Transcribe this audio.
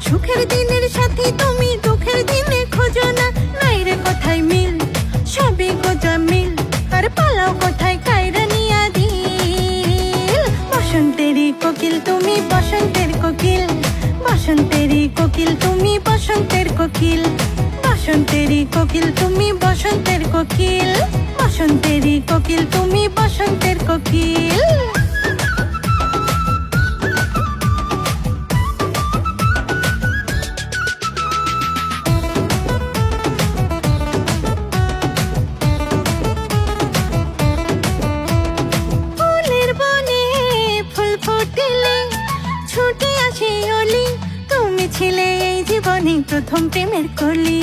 সুখের দিনের সাথে তুমি দুঃখের দিনে খোঁজো না, নাই রে কোথায় মিল, সবই গোজা মিল। আর পালাও কোথায় কায়রা নিয়া দিল। বসন্তেরই কোকিল তুমি বসন্তের কোকিল, বসন্তেরই কোকিল তুমি বসন্তের কোকিল, বসন্তেরই কোকিল তুমি বসন্তের কোকিল, বসন্তেরই কোকিল তুমি বসন্তের কোকিল। ফুলের বনে ফুল ফুটিলে ছুটে আসে অলি, তুমি ছিলে এই জীবনে প্রথম প্রেমের কলি।